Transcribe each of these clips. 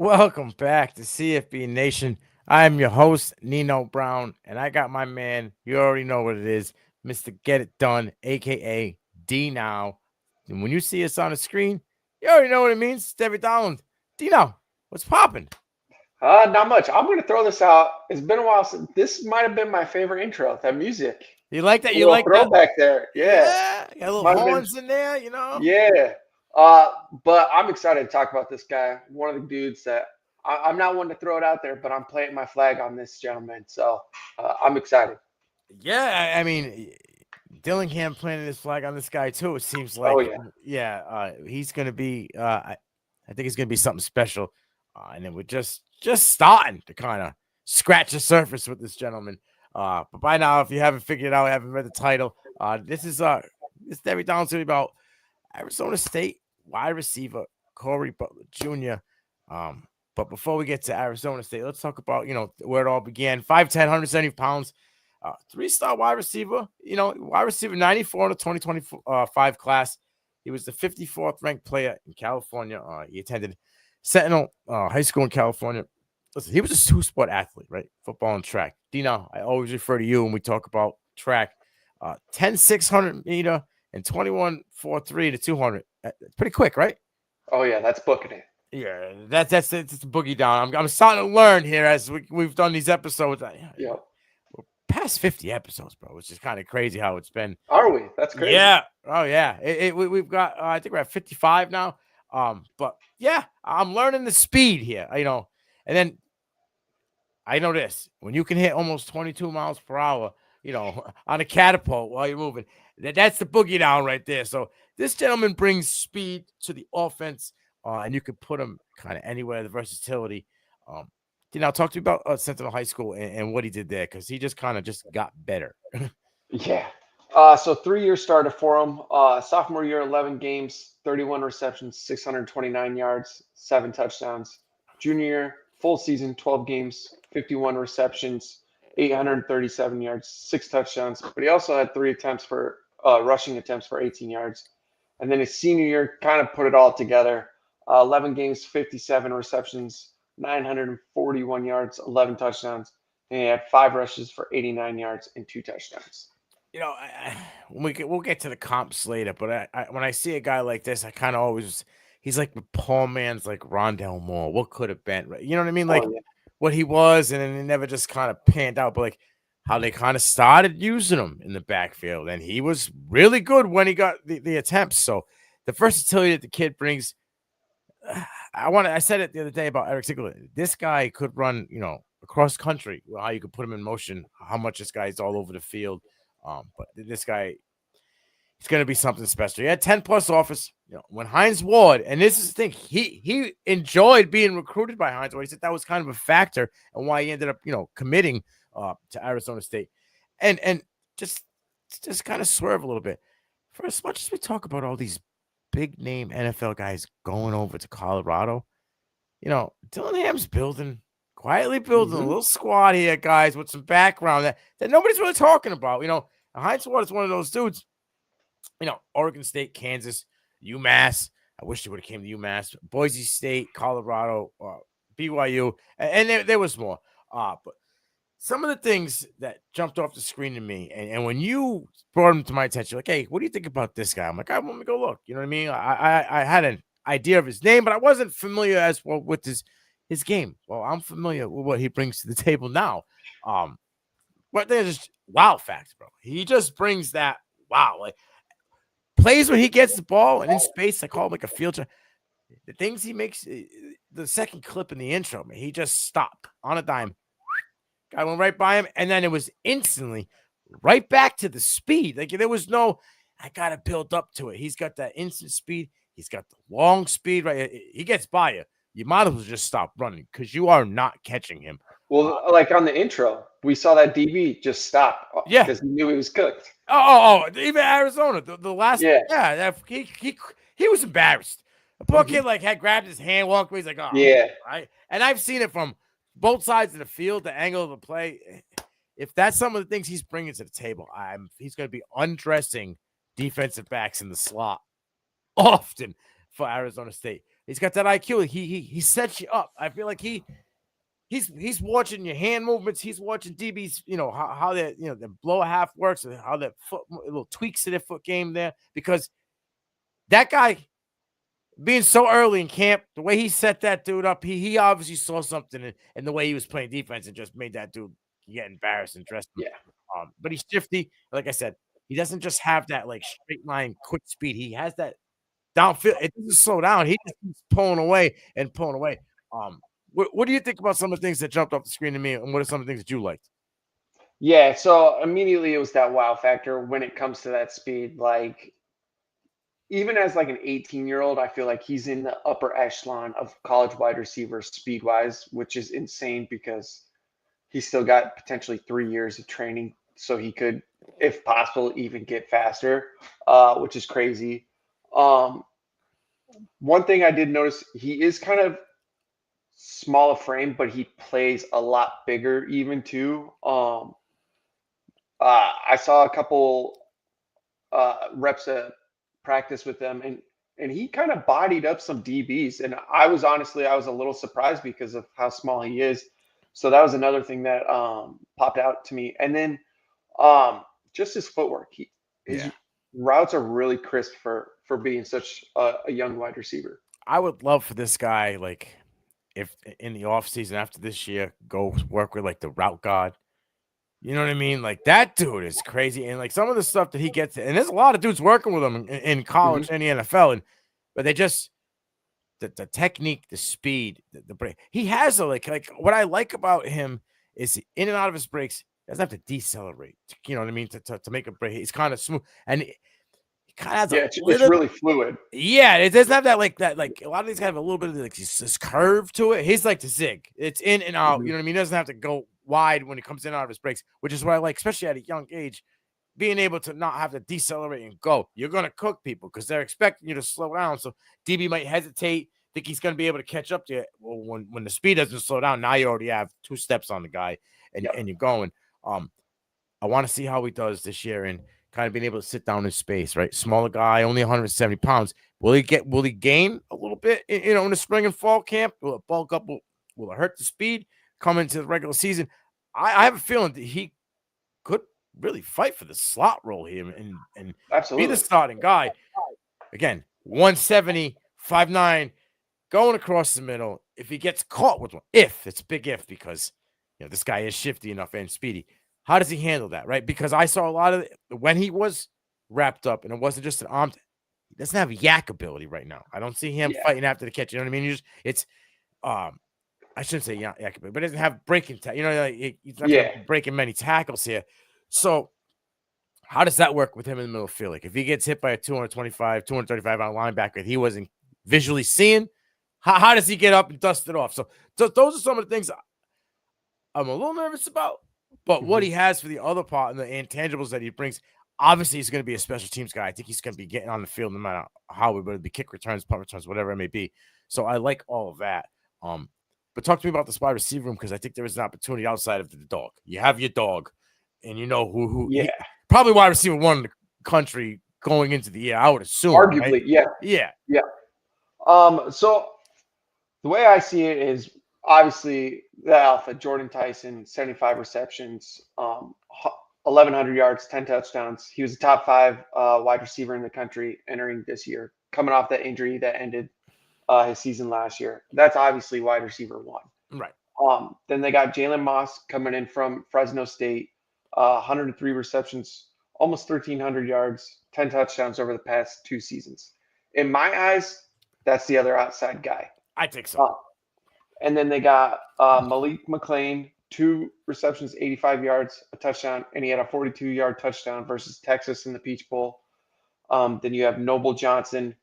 Welcome back to CFB Nation. I'm your host, Nino Brown, and I got my man, you already know what it is, Mr. Get It Done, aka D Now. And when you see us on the screen, you already know what it means. Debbie Dolland. D Now, what's popping? Not much. I'm going to throw this out. It's been a while since this might have been my favorite intro. That music, You like that? a You little like that? throwback there. Yeah, Yeah, got little might have been. horns in there. Yeah. Uh, but I'm excited to talk about this guy. One of the dudes that I'm not one to throw it out there, but I'm planting my flag on this gentleman. So I'm excited. Yeah, I mean, Dillingham planted his flag on this guy too. It seems Oh like, yeah. yeah, he's gonna be. I think it's gonna be something special, and then we're just starting to kind of scratch the surface with this gentleman. But by now, if you haven't figured it out, haven't read the title, this Debbie Downs about Arizona State wide receiver Corey Butler Jr. Um, but before we get to Arizona State, let's talk about where it all began. 5'10", 170 pounds, three-star wide receiver. Wide receiver 94 in the 2025 class. He was the 54th ranked player in California. He attended Sentinel High School in California. Listen, he was a two-sport athlete, right? Football and track. Dino, I always refer to you when we talk about track. 10 600 meter and 21.43 to 200. It's pretty quick, right? Oh yeah. That's booking it. Yeah, that's it's a boogie down. I'm starting to learn here as we've done these episodes. Yep. We're past 50 episodes, bro, which is kind of crazy how it's been. Are we? That's crazy. Yeah. Oh yeah. We've got I think we're at 55 now. But yeah, I'm learning the speed here. And then I know this: when you can hit almost 22 miles per hour, on a catapult while you're moving, that's the boogie down right there. So this gentleman brings speed to the offense, and you can put him kind of anywhere. The versatility. Um, talk to me about Sentinel High School and what he did there, because he just kind of just got better. Yeah. So 3 years started for him. Sophomore year, 11 games, 31 receptions, 629 yards, 7 touchdowns. Junior year, full season, 12 games, 51 receptions, 837 yards, 6 touchdowns. But he also had 3 attempts for rushing attempts for 18 yards. And then his senior year kind of put it all together. 11 games, 57 receptions, 941 yards, 11 touchdowns. And he had 5 rushes for 89 yards and 2 touchdowns. We'll get to the comps later, but when I see a guy like this, I kind of always he's like the Paul Man's like Rondell Moore. What could have been, right? You know what I mean? Like Oh yeah. what he was, and then it never just kind of panned out. But like how they kind of started using him in the backfield, and he was really good when he got the attempts. So the versatility that the kid brings, I said it the other day about Eric Sigler. This guy could run, across country. How you could put him in motion. How much this guy's all over the field. But this guy, he's going to be something special. He had 10 plus offers. When Hines Ward, and this is the thing, he enjoyed being recruited by Hines Ward. He said that was kind of a factor and why he ended up, committing to Arizona State. And just kind of swerve a little bit. For as much as we talk about all these big name NFL guys going over to Colorado, Dillingham's quietly building a Hmm. little squad here, guys, with some background that nobody's really talking about. Heinz Ward is one of those dudes. Oregon State, Kansas, UMass. I wish they would have came to UMass. Boise State, Colorado, BYU, and there was more. But some of the things that jumped off the screen to me, and when you brought them to my attention, like, hey, what do you think about this guy? I'm like, I want to go look. You know what I mean? I had an idea of his name, but I wasn't familiar as well with his game. Well, I'm familiar with what he brings to the table now. But there's just wow facts, bro. He just brings that wow. Like plays when he gets the ball and in space, I call him like a field. The things he makes, the second clip in the intro, man, he just stopped on a dime. Guy went right by him, and then it was instantly right back to the speed. Like there was no, I gotta build up to it. He's got that instant speed. He's got the long speed. Right, he gets by you. You might as well just stop running because you are not catching him. Well, like on the intro, we saw that DB just stop Yeah. because he knew he was cooked. Even Arizona, the last, Yeah. yeah, he was embarrassed. The poor kid like had grabbed his hand, walked away. He's like, oh, Yeah. right. And I've seen it from both sides of the field, the angle of the play. If that's some of the things he's bringing to the table, he's going to be undressing defensive backs in the slot often for Arizona State. He's got that IQ. He sets you up. I feel like he's watching your hand movements. He's watching DBs, how that the blow half works and how that foot little tweaks to their foot game there. Because that guy being so early in camp, the way he set that dude up, he obviously saw something in the way he was playing defense and just made that dude get embarrassed and dressed him. Yeah. But he's shifty. Like I said, he doesn't just have that like straight line quick speed. He has that downfield. It doesn't slow down. He just keeps pulling away and pulling away. What do you think about some of the things that jumped off the screen to me, and what are some of the things that you liked? Yeah, so immediately it was that wow factor when it comes to that speed. Like, even as like an 18-year-old, I feel like he's in the upper echelon of college wide receivers speed wise, which is insane because he's still got potentially 3 years of training, so he could, if possible, even get faster, which is crazy. One thing I did notice, he is kind of small of frame, but he plays a lot bigger even too. I saw a couple reps of practice with them, and he kind of bodied up some DBs, and I was a little surprised because of how small he is. So that was another thing that popped out to me. And then just his footwork. His routes are really crisp for being such a young wide receiver. I would love for this guy, like, if in the offseason after this year, go work with like the route god. You know what I mean? Like, that dude is crazy. And like some of the stuff that he gets, and there's a lot of dudes working with him in college and the NFL, but they just the technique, the speed, the break. He has like what I like about him is in and out of his breaks, he doesn't have to decelerate. You know what I mean? To make a break. He's kind of smooth. And kind of it's really fluid. Yeah, it doesn't have that like a lot of these guys have a little bit of like this curve to it. He's like the zig. It's in and out. You know what I mean? He doesn't have to go wide when it comes in and out of his breaks, which is what I like, especially at a young age, being able to not have to decelerate and go. You're gonna cook people because they're expecting you to slow down. So DB might hesitate, think he's gonna be able to catch up to it. Well, when the speed doesn't slow down, now you already have 2 steps on the guy and you're going. I want to see how he does this year and kind of being able to sit down in space, right? Smaller guy, only 170 pounds. Will he gain a little bit, in the spring and fall camp? Will it bulk up? Will it hurt the speed coming into the regular season? I have a feeling that he could really fight for the slot role here and absolutely be the starting guy. Again, 170, 5'9", going across the middle. If he gets caught with one, it's a big if because this guy is shifty enough and speedy. How does he handle that, right? Because I saw a lot of when he was wrapped up, and it wasn't just an arm. He doesn't have yak ability right now. I don't see him fighting after the catch. You know what I mean? I shouldn't say yak ability, but he doesn't have breaking. He's not breaking many tackles here. So how does that work with him in the middle of the field? Like if he gets hit by a 225, 235 pound linebacker that he wasn't visually seeing, how does he get up and dust it off? So those are some of the things I'm a little nervous about. But what he has for the other part and the intangibles that he brings, obviously he's going to be a special teams guy. I think he's going to be getting on the field no matter how, whether it be kick returns, punt returns, whatever it may be. So I like all of that. But talk to me about the wide receiver room because I think there is an opportunity outside of the dog. You have your dog, and you know who probably wide receiver one in the country going into the year, I would assume. Arguably, right? Yeah. So the way I see it is obviously the alpha, Jordan Tyson, 75 receptions, 1,100 yards, 10 touchdowns. He was a top 5 wide receiver in the country entering this year, coming off that injury that ended his season last year. That's obviously wide receiver 1. Right. Then they got Jalen Moss coming in from Fresno State, 103 receptions, almost 1,300 yards, 10 touchdowns over the past 2 seasons. In my eyes, that's the other outside guy. I think so. And then they got Malik McClain, 2 receptions, 85 yards, a touchdown, and he had a 42-yard touchdown versus Texas in the Peach Bowl. Then you have Noble Johnson,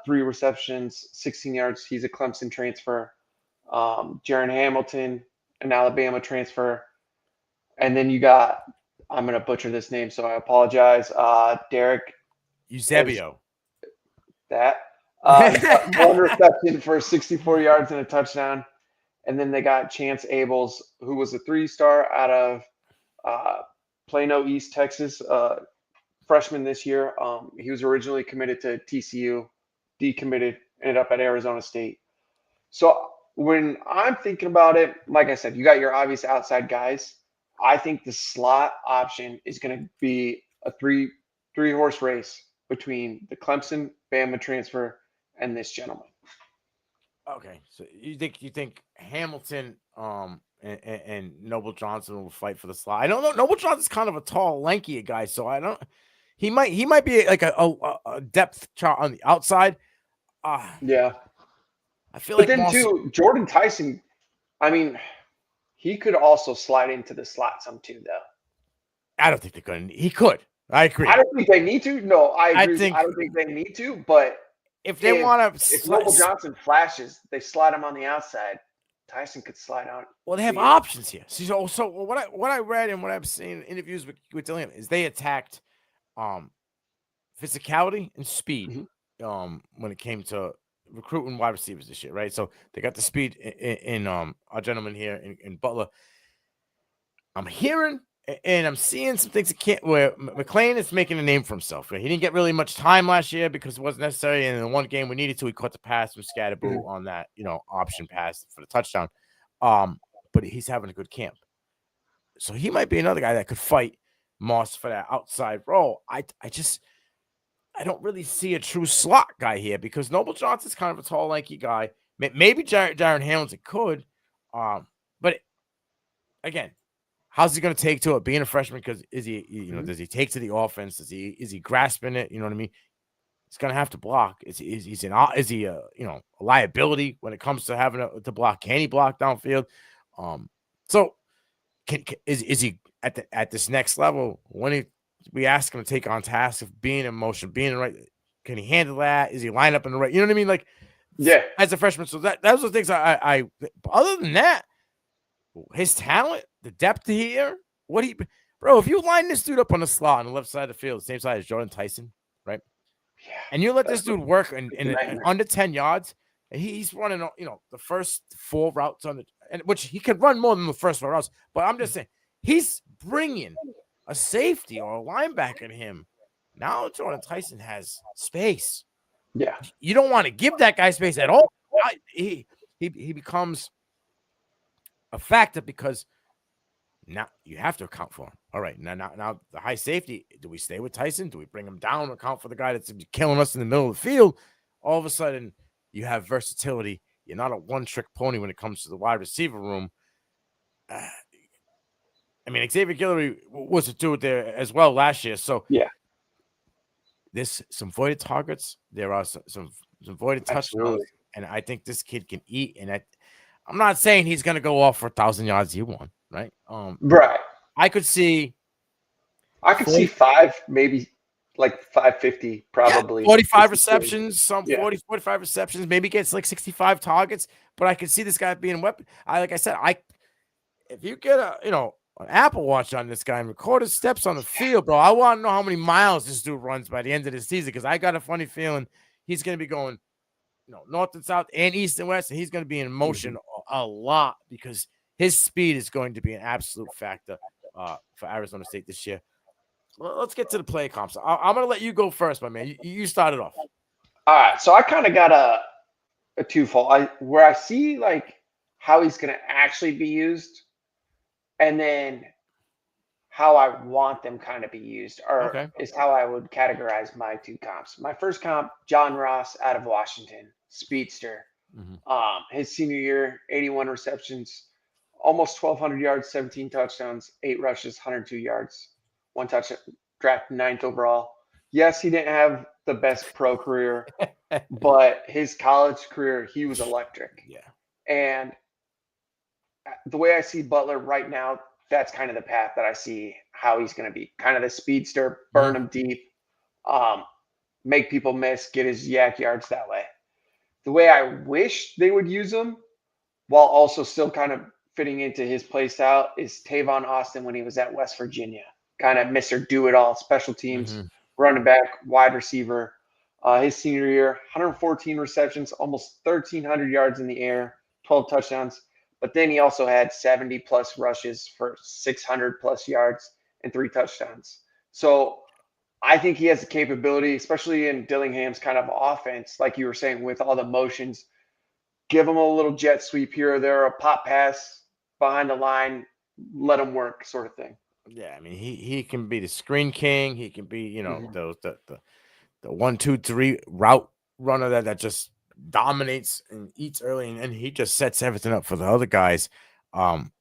3 receptions, 16 yards. He's a Clemson transfer. Jaron Hamilton, an Alabama transfer. And then you got, I'm going to butcher this name, so I apologize, Derek Eusebio. That. 1 reception for 64 yards and a touchdown. And then they got Chance Abels, who was a 3-star out of Plano, East Texas, freshman this year. He was originally committed to TCU, decommitted, ended up at Arizona State. So when I'm thinking about it, like I said, you got your obvious outside guys. I think the slot option is going to be a three horse race between the Clemson Bama transfer and this gentleman. Okay, so you think Hamilton and Noble Johnson will fight for the slot? I don't know. Noble Johnson's kind of a tall, lanky guy, so I don't. He might be like a depth chart on the outside. Yeah, I feel but like then Moss. too, Jordan Tyson. I mean, he could also slide into the slot some too, though. I don't think they're going to. He could. I agree. I don't think they need to. No, I agree. I I don't think they need to. But if they want to, if Noble Johnson flashes, they slide him on the outside. Tyson could slide out. Well, they have options here. So what I read and what I've seen in interviews with Dillian is they attacked physicality and speed when it came to recruiting wide receivers this year, right? So they got the speed in our gentleman here in Butler. I'm hearing and I'm seeing some things where McClain is making a name for himself. Right? He didn't get really much time last year because it wasn't necessary. And in the one game we needed to, he caught the pass from Scatterboo on that, option pass for the touchdown. But he's having a good camp. So he might be another guy that could fight Moss for that outside role. I don't really see a true slot guy here because Noble Johnson's kind of a tall, lanky guy. Maybe Darren Hamilton could. But again, how's he going to take to it being a freshman? Because is he, does he take to the offense? Is he grasping it? You know what I mean? He's going to have to block. Is he a liability when it comes to having to block? Can he block downfield? So is he at this next level when we ask him to take on tasks of being in motion, being in the right? Can he handle that? Is he lined up in the right? You know what I mean? Like, yeah, as a freshman. So those are the things I other than that, his talent, the depth here, if you line this dude up on the slot on the left side of the field, same side as Jordan Tyson, right? Yeah. And you let this dude work in under 10 yards, and he's running, the first 4 routes which he can run more than the first 4 routes. But I'm just saying, he's bringing a safety or a linebacker in him. Now Jordan Tyson has space. Yeah. You don't want to give that guy space at all. He becomes a factor because now you have to account for him. All right, now the high safety. Do we stay with Tyson? Do we bring him down? Account for the guy that's killing us in the middle of the field? All of a sudden, you have versatility. You're not a one-trick pony when it comes to the wide receiver room. Xavier Guillory was a dude there as well last year. So yeah, there's some voided targets. There are some voided touchdowns, and I think this kid can eat. And I'm not saying he's going to go off for 1,000 yards year one, right? Right. I could see 5, maybe like 550, probably 45 receptions, 45 receptions, maybe gets like 65 targets. But I could see this guy being a weapon. If you get an Apple Watch on this guy and record his steps on the field, bro, I want to know how many miles this dude runs by the end of the season because I got a funny feeling he's going to be going north and south and east and west, and he's going to be in motion a lot because his speed is going to be an absolute factor for Arizona State this year. Well, let's get to the play comps. I'm going to let you go first, my man. You started off. All right, so I kind of got a twofold. Where I see like how he's going to actually be used, and then how I want them kind of be used, is how I would categorize my 2 comps. My first comp, John Ross out of Washington, speedster. His senior year, 81 receptions, almost 1,200 yards, 17 touchdowns, 8 rushes, 102 yards, 1 touchdown, drafted 9th overall. Yes, he didn't have the best pro career, but his college career, he was electric. Yeah. And the way I see Butler right now, that's kind of the path that I see how he's going to be. Kind of the speedster, burn him deep, make people miss, get his yak yards that way. The way I wish they would use him, while also still kind of fitting into his play style, is Tavon Austin when he was at West Virginia. Kind of Mr. Do-It-All, special teams, running back, wide receiver. His senior year, 114 receptions, almost 1,300 yards in the air, 12 touchdowns. But then he also had 70-plus rushes for 600-plus yards and 3 touchdowns. So I think he has the capability, especially in Dillingham's kind of offense, like you were saying, with all the motions. Give him a little jet sweep here or there, a pop pass behind the line, let him work, sort of thing. Yeah, I mean he can be the screen king. He can be Mhm. the 1-2-3 route runner that just dominates and eats early, and he just sets everything up for the other guys. John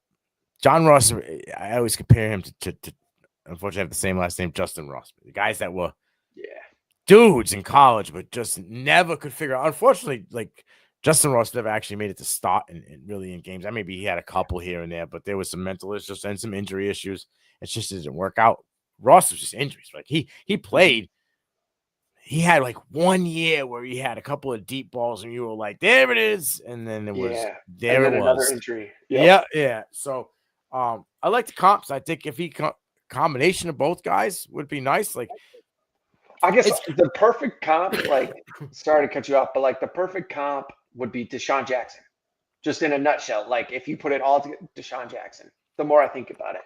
Ross, I always compare him to unfortunately I have the same last name, Justin Ross. The guys that were Yeah. dudes in college, but just never could figure out. Unfortunately, like Justin Ross never actually made it to start and really in games. I maybe he had a couple here and there, but there was some mental issues and some injury issues. It just didn't work out. Ross was just injuries. Like he played. He had like 1 year where he had a couple of deep balls, and you were like, "There it is," and then Yeah. And there it then another was. injury. Yep. Yeah. So, I like the comps. I think if combination of both guys would be nice. Like I guess it's the perfect comp, like, sorry to cut you off, but like the perfect comp would be Deshaun Jackson. Just in a nutshell. Like if you put it all together, Deshaun Jackson. The more I think about it.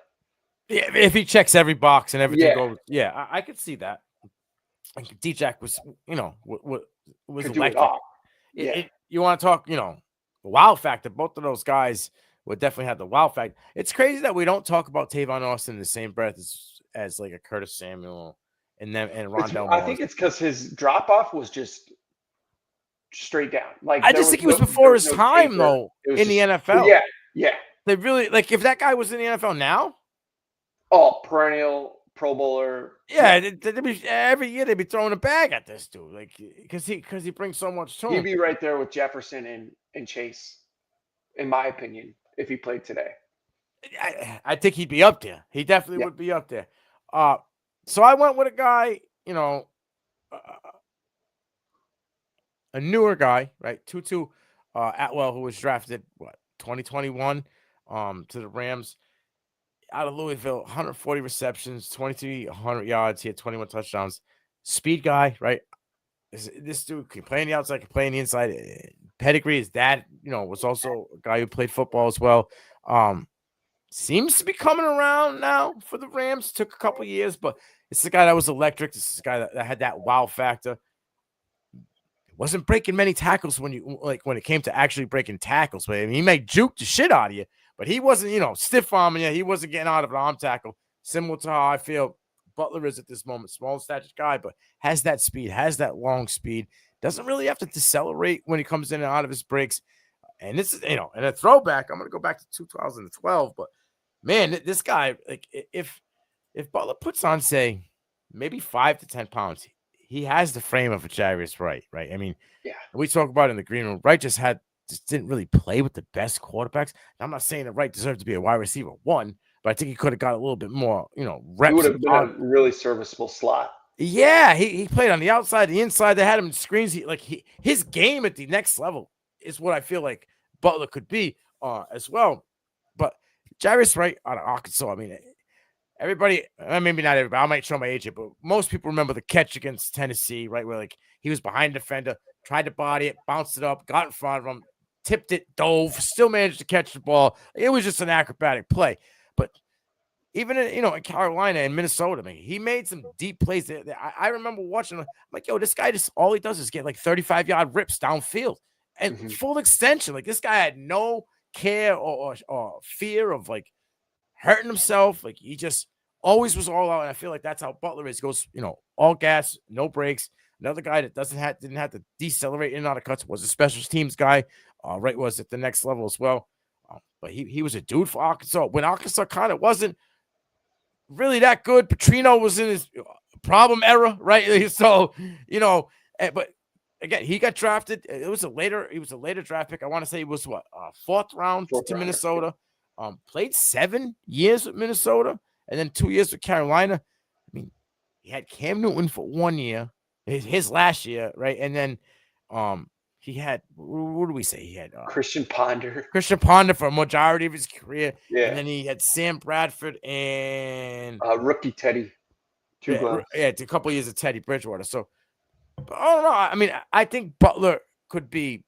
yeah, if he checks every box and everything Yeah. goes, yeah, I could see that. Like D-Jack was, was Could do it electric. all. Yeah. You want to talk, the wow factor. Both of those guys would definitely have the wow factor. It's crazy that we don't talk about Tavon Austin in the same breath as like a Curtis Samuel and Rondell I Moore. think it's because his drop off was just straight down. Like I just think he was before his time though in the NFL. Yeah, yeah. They really like if that guy was in the NFL now. Oh, perennial Pro Bowler. Yeah, they'd be, every year they'd be throwing a bag at this dude, like because he brings so much to He'd him. be right there with Jefferson and Chase, in my opinion, if he played today. I think he'd be up there. He definitely would be up there. So I went with a guy, a newer guy, right? Tutu Atwell, who was drafted 2021 to the Rams out of Louisville, 140 receptions, 2,300 yards. He had 21 touchdowns. Speed guy, right? This dude can play on the outside, can play on the inside. Pedigree, his dad, was also a guy who played football as well. Seems to be coming around now for the Rams. Took a couple years, but it's the guy that was electric. This is the guy that had that wow factor. Wasn't breaking many tackles when it came to actually breaking tackles. But I mean, he may juke the shit out of you, but he wasn't, stiff arming you. He wasn't getting out of an arm tackle. Similar to how I feel Butler is at this moment. Small stature guy, but has that speed, has that long speed. Doesn't really have to decelerate when he comes in and out of his breaks. And this is, and a throwback. I'm going to go back to 2012, but man, this guy, like, if Butler puts on, say, maybe 5 to 10 pounds, he has the frame of a Jarius Wright, right? I mean, yeah, we talk about it in the green room. Wright just didn't really play with the best quarterbacks. I'm not saying that Wright deserved to be a wide receiver one, but I think he could have got a little bit more, reps. He would have been a really serviceable slot. Yeah, he played on the outside, the inside. They had him in screens. His game at the next level is what I feel like Butler could be as well. But Jarius Wright out of Arkansas, I mean, everybody, maybe not everybody, I might show my age here, but most people remember the catch against Tennessee, right? Where he was behind the defender, tried to body it, bounced it up, got in front of him, tipped it, dove, still managed to catch the ball. It was just an acrobatic play. But even in Carolina and Minnesota, man, he made some deep plays. I remember watching. I'm like, yo, this guy all he does is get like 35-yard rips downfield and full extension. Like this guy had no care or fear of like hurting himself. Like he just always was all out. And I feel like that's how Butler is. Goes, all gas, no brakes. Another guy that didn't have to decelerate in and out of cuts, was a special teams guy. Right, was at the next level as well. But he was a dude for Arkansas when Arkansas kind of wasn't really that good. Petrino was in his problem era, right? So, but again, he got drafted. He was a later draft pick. I want to say it was fourth round to Minnesota. Played 7 years with Minnesota and then 2 years with Carolina. I mean, he had Cam Newton for 1 year, his last year, right? And then he had, what do we say? He had Christian Ponder for a majority of his career. Yeah. And then he had Sam Bradford and rookie Teddy. It's a couple of years of Teddy Bridgewater. So, I don't know. I mean, I think Butler could be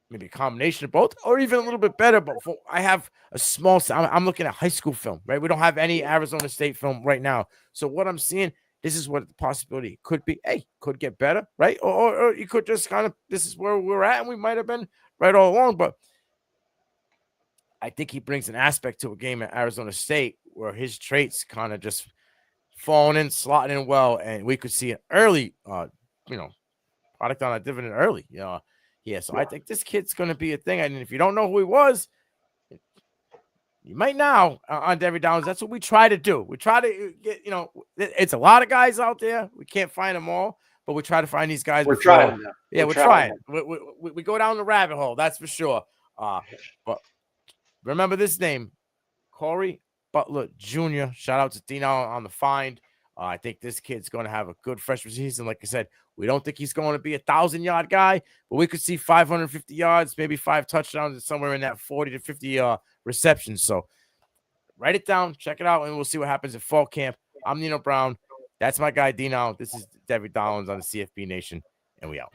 maybe a combination of both or even a little bit better. But I have a small – I'm looking at high school film, right? We don't have any Arizona State film right now. So what I'm seeing, this is what the possibility could be. Hey, could get better, right? Or you could just kind of, this is where we're at, and we might have been right all along. But I think he brings an aspect to a game at Arizona State where his traits kind of just falling in, slotting in well, and we could see an early, product on a dividend early. So I think this kid's going to be a thing. And if you don't know who he was, you might now on Debbie Downs. That's what we try to do. We try to get, it's a lot of guys out there. We can't find them all, but we try to find these guys. We're trying. Yeah, we're trying. We go down the rabbit hole. That's for sure. But remember this name, Corey Butler Jr. Shout out to Dino on the find. I think this kid's going to have a good freshman season. Like I said, we don't think he's going to be a 1,000-yard guy, but we could see 550 yards, maybe 5 touchdowns, and somewhere in that 40 to 50 receptions. So write it down, check it out, and we'll see what happens at fall camp. I'm Nino Brown. That's my guy, Dino. This is Debbie Dollins on the CFB Nation, and we out.